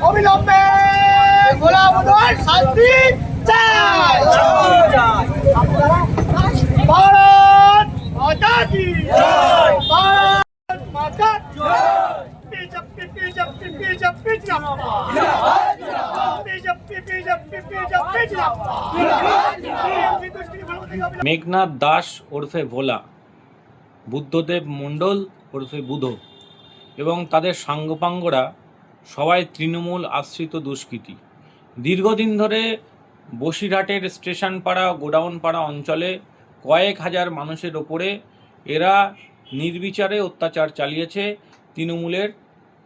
অবিলম্বে গোলাম উদয় শান্তি চাই। ভারত মাতা কি জয়, ভারত মাতা কি জয়। বিজেপি বিজেপি বিজেপি জিন্দাবাদ, বিজেপি বিজেপি বিজেপি জিন্দাবাদ। মেঘনাথ দাস ওরফে ভোলা, বুদ্ধদেব মণ্ডল ওরফে বুধ এবং তাদের সাঙ্গপাঙ্গরা সবাই তৃণমূল আশ্রিত দুষ্কৃতী। দীর্ঘদিন ধরে বসিরহাটের স্টেশন পাড়া গোডাউন পাড়া অঞ্চলে কয়েক হাজার মানুষের ওপরে এরা নির্বিচারে অত্যাচার চালিয়েছে তৃণমূলের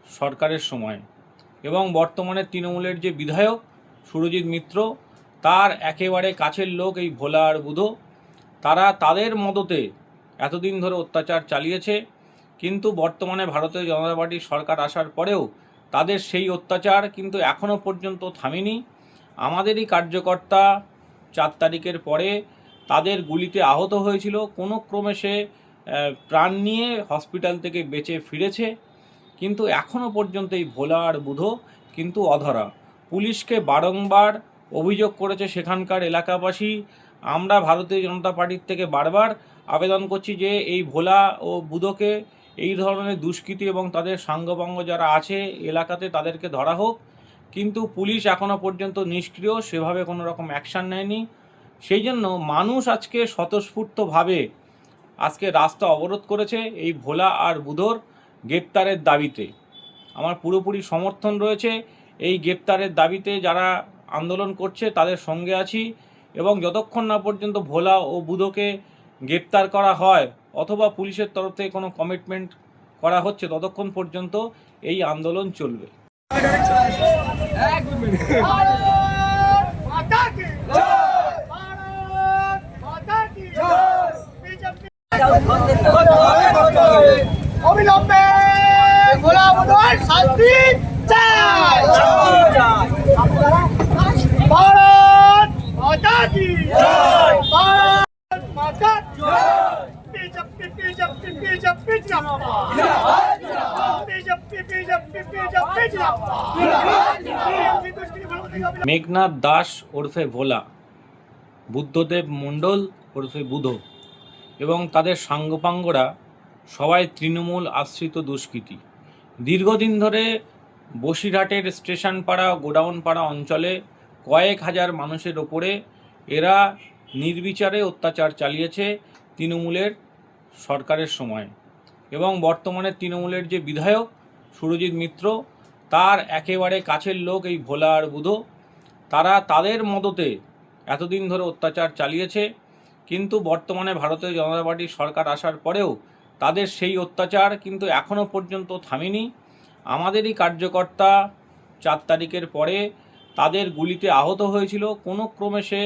সরকারের সময়। এবং বর্তমানে তৃণমূলের যে বিধায়ক সুরজিৎ মিত্র, তার একেবারে কাছের লোক এই ভোলা আর বুধ, তারা তাদের মদতে এতদিন ধরে অত্যাচার চালিয়েছে। কিন্তু বর্তমানে ভারতীয় জনতা পার্টির সরকার আসার পরেও তাদের সেই অত্যাচার কিন্তু এখনও পর্যন্ত থামেনি। আমাদেরই কার্যকর্তা 4 তারিখের পরে তাদের গুলিতে আহত হয়েছিল, কোনো ক্রমে সে প্রাণ নিয়ে হসপিটাল থেকে বেঁচে ফিরেছে। কিন্তু এখনও পর্যন্ত এই ভোলা আর বুধ কিন্তু অধরা। পুলিশকে বারংবার অভিযোগ করেছে সেখানকার এলাকাবাসী। আমরা ভারতীয় জনতা পার্টির থেকে বারবার আবেদন করছি যে এই ভোলা ও বুধকে, এই ধরনের দুষ্কৃতী এবং তাদের সাঙ্গপাঙ্গ যারা আছে এলাকাতে, তাদেরকে ধরা হোক। কিন্তু পুলিশ এখনও পর্যন্ত নিষ্ক্রিয়, সেভাবে কোনো রকম অ্যাকশান নেয়নি। সেই জন্য মানুষ আজকে স্বতঃস্ফূর্তভাবে আজকে রাস্তা অবরোধ করেছে এই ভোলা আর বুধর গ্রেপ্তারের দাবিতে। আমার পুরোপুরি সমর্থন রয়েছে। এই গ্রেপ্তারের দাবিতে যারা আন্দোলন করছে তাদের সঙ্গে আছি, এবং যতক্ষণ না পর্যন্ত ভোলা ও বুধকে গ্রেপ্তার করা হয় অথবা পুলিশের তরফ থেকে কোনো কমিটমেন্ট করা হচ্ছে, ততক্ষণ পর্যন্ত এই আন্দোলন চলবে। অবিলম্বে গোলাম উদয় শান্তি চাই। ভারত মাতা কি জয়, ভারত মাতা কি জয়। বিজেপি বিজেপি বিজেপি জিন্দাবাদ, বিজেপি বিজেপি বিজেপি জিন্দাবাদ। মেঘনাথ দাস ওরফে ভোলা, বুদ্ধদেব মণ্ডল ওরফে বুধ এবং তাদের সাঙ্গপাঙ্গরা সবাই তৃণমূল আশ্রিত দুষ্কৃতী। দীর্ঘদিন ধরে বসিরহাটের স্টেশন পাড়া গোডাউন পাড়া অঞ্চলে কয়েক হাজার মানুষের ওপরে এরা নির্বিচারে অত্যাচার চালিয়েছে তৃণমূলের সরকারের সময়। এবং বর্তমানে তৃণমূলের যে বিধায়ক সুরজিৎ মিত্র, তার একেবারে কাছের লোক এই ভোলা আর বুধ, তারা তাদের মদতে এতদিন ধরে অত্যাচার চালিয়েছে। কিন্তু বর্তমানে ভারতীয় জনতা পার্টির সরকার আসার পরেও তাদের সেই অত্যাচার কিন্তু এখনও পর্যন্ত থামেনি। আমাদেরই কার্যকর্তা 4 তারিখের পরে তাদের গুলিতে আহত হয়েছিল, কোনো ক্রমে সে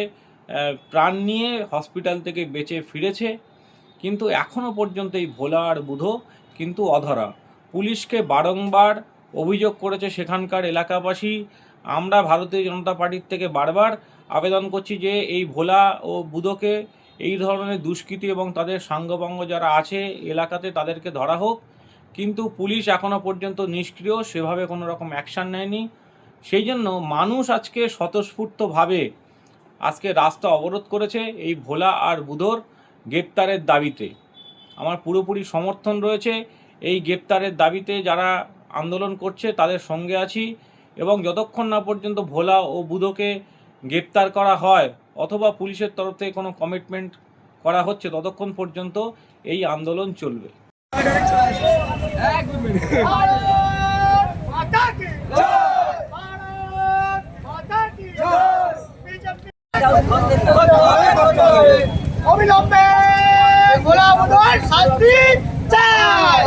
প্রাণ নিয়ে হসপিটাল থেকে বেঁচে ফিরেছে। কিন্তু এখনও পর্যন্ত এই ভোলা আর বুধ কিন্তু অধরা। পুলিশকে বারংবার অভিযোগ করেছে সেখানকার এলাকাবাসী। আমরা ভারতীয় জনতা পার্টির থেকে বারবার আবেদন করছি যে এই ভোলা ও বুধকে, এই ধরনের দুষ্কৃতী এবং তাদের সাঙ্গপাঙ্গ যারা আছে এলাকাতে, তাদেরকে ধরা হোক। কিন্তু পুলিশ এখনও পর্যন্ত নিষ্ক্রিয়, সেভাবে কোনো রকম অ্যাকশান নেয়নি। সেই জন্য মানুষ আজকে স্বতঃস্ফূর্তভাবে আজকে রাস্তা অবরোধ করেছে এই ভোলা আর বুধর গ্রেপ্তারের দাবিতে। আমার পুরোপুরি সমর্থন রয়েছে। এই গ্রেপ্তারের দাবিতে যারা আন্দোলন করছে তাদের সঙ্গে আছি, এবং যতক্ষণ না পর্যন্ত ভোলা ও বুধকে গ্রেপ্তার করা হয় অথবা পুলিশের তরফ থেকে কোনো কমিটমেন্ট করা হচ্ছে, ততক্ষণ পর্যন্ত এই আন্দোলন চলবে। অবিলম্বে গোলাম উদয় শান্তি চাই।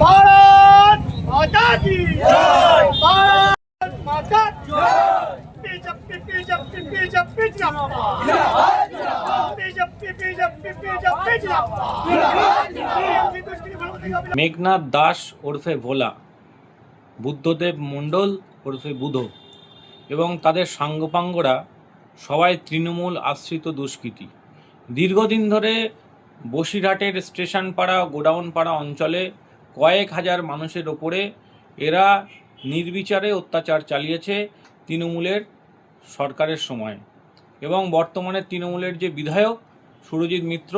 ভারত মাতা কি জয়, ভারত মাতা কি জয়। বিজেপি বিজেপি বিজেপি জিন্দাবাদ, বিজেপি বিজেপি বিজেপি জিন্দাবাদ। মেঘনাথ দাস ওরফে ভোলা, বুদ্ধদেব মণ্ডল ওরফে বুধ এবং তাদের সাঙ্গপাঙ্গরা সবাই তৃণমূল আশ্রিত দুষ্কৃতী। দীর্ঘদিন ধরে বসিরহাটের স্টেশন পাড়া গোডাউন পাড়া অঞ্চলে কয়েক হাজার মানুষের ওপরে এরা নির্বিচারে অত্যাচার চালিয়েছে তৃণমূলের সরকারের সময়। এবং বর্তমানে তৃণমূলের যে বিধায়ক সুরজিৎ মিত্র,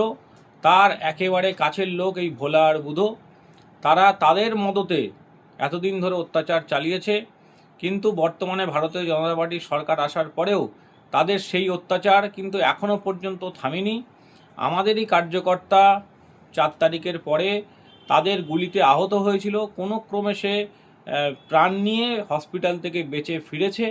তার একেবারে কাছের লোক এই ভোলা আর বুধো, তারা তাদের মদতে এতদিন ধরে অত্যাচার চালিয়েছে। কিন্তু বর্তমানে ভারতীয় জনতা পার্টির সরকার আসার পরেও তাদের সেই অত্যাচার কিন্তু এখনও পর্যন্ত থামেনি। আমাদেরই কার্যকর্তা 4 তারিখের পরে তাদের গুলিতে আহত হয়েছিল, কোনো ক্রমে সে প্রাণ নিয়ে হসপিটাল থেকে বেঁচে ফিরেছে।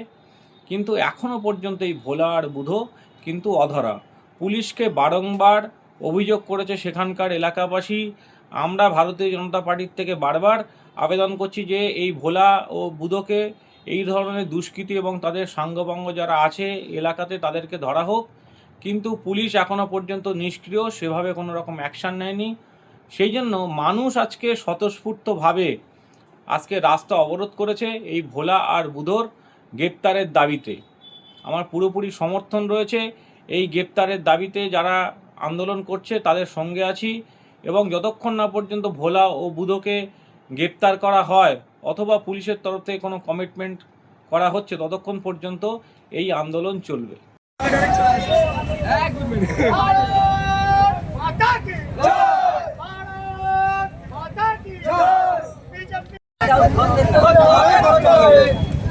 কিন্তু এখনও পর্যন্ত এই ভোলা আর বুধো কিন্তু অধরা। পুলিশকে বারংবার অভিযোগ করেছে সেখানকার এলাকাবাসী। আমরা ভারতীয় জনতা পার্টির থেকে বারবার আবেদন করছি যে এই ভোলা ও বুধোকে, এই ধরনের দুষ্কৃতী এবং তাদের সাঙ্গপাঙ্গ যারা আছে এলাকাতে, তাদেরকে ধরা হোক। কিন্তু পুলিশ এখনও পর্যন্ত নিষ্ক্রিয়, সেভাবে কোনো রকম অ্যাকশান নেয়নি। সেই জন্য মানুষ আজকে স্বতঃস্ফূর্তভাবে আজকে রাস্তা অবরোধ করেছে এই ভোলা আর বুধোর গ্রেপ্তারের দাবিতে। আমার পুরোপুরি সমর্থন রয়েছে। এই গ্রেপ্তারের দাবিতে যারা আন্দোলন করছে তাদের সঙ্গে আছি, এবং যতক্ষণ না পর্যন্ত ভোলা ও বুধোকে গ্রেপ্তার করা হয় অথবা পুলিশের তরফ থেকে কোনো কমিটমেন্ট করা হচ্ছে, ততক্ষণ পর্যন্ত এই আন্দোলন চলবে। भारत माता की जय। भारत माता की जय। बीजेपी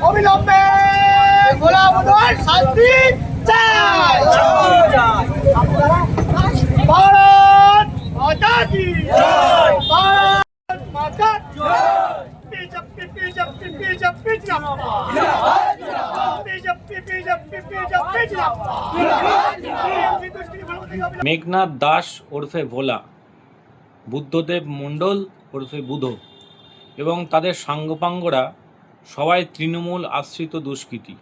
অবিলম্বে ভোলা বুধোর শাস্তি চাই। भारत माता की जय। भारत माता की जय। बीजेपी बीजेपी बीजेपी जिंदाबाद। बीजेपी बीजेपी बीजेपी जिंदाबाद। মেঘনাথ দাস ওরফে ভোলা, বুদ্ধদেব মণ্ডল ওরফে বুধো এবং তাদের সাঙ্গপাঙ্গরা সবাই তৃণমূল আশ্রিত দুষ্কৃতী।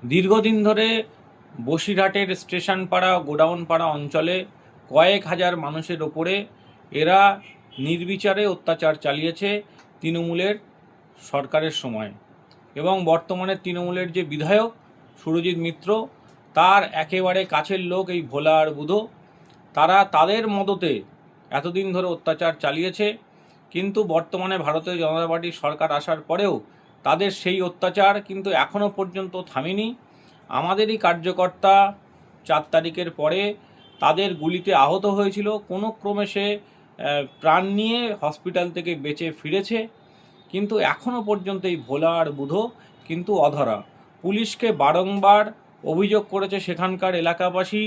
দীর্ঘদিন ধরে বসিরহাটের স্টেশন পাড়া গোডাউন পাড়া অঞ্চলে কয়েক হাজার মানুষের ওপরে এরা নির্বিচারে অত্যাচার চালিয়েছে তৃণমূলের সরকারের সময়। এবং বর্তমানে তৃণমূলের যে বিধায়ক সুরজিৎ মিত্র, তার একেবারে কাছের লোক এই ভোলা আর বুধো, তারা তাদের মদতে এতদিন ধরে অত্যাচার চালিয়েছে। কিন্তু বর্তমানে ভারতীয় জনতা পার্টির সরকার আসার পরেও তাদের সেই অত্যাচার কিন্তু এখনও পর্যন্ত থামেনি। আমাদেরই কার্যকর্তা 4 তারিখের পরে তাদের গুলিতে আহত হয়েছিল, কোনো ক্রমে সে প্রাণ নিয়ে হসপিটাল থেকে বেঁচে ফিরেছে। কিন্তু এখনও পর্যন্ত এই ভোলা আর বুধো কিন্তু অধরা। পুলিশকে বারংবার অভিযোগ করেছে সেখানকার এলাকাবাসী।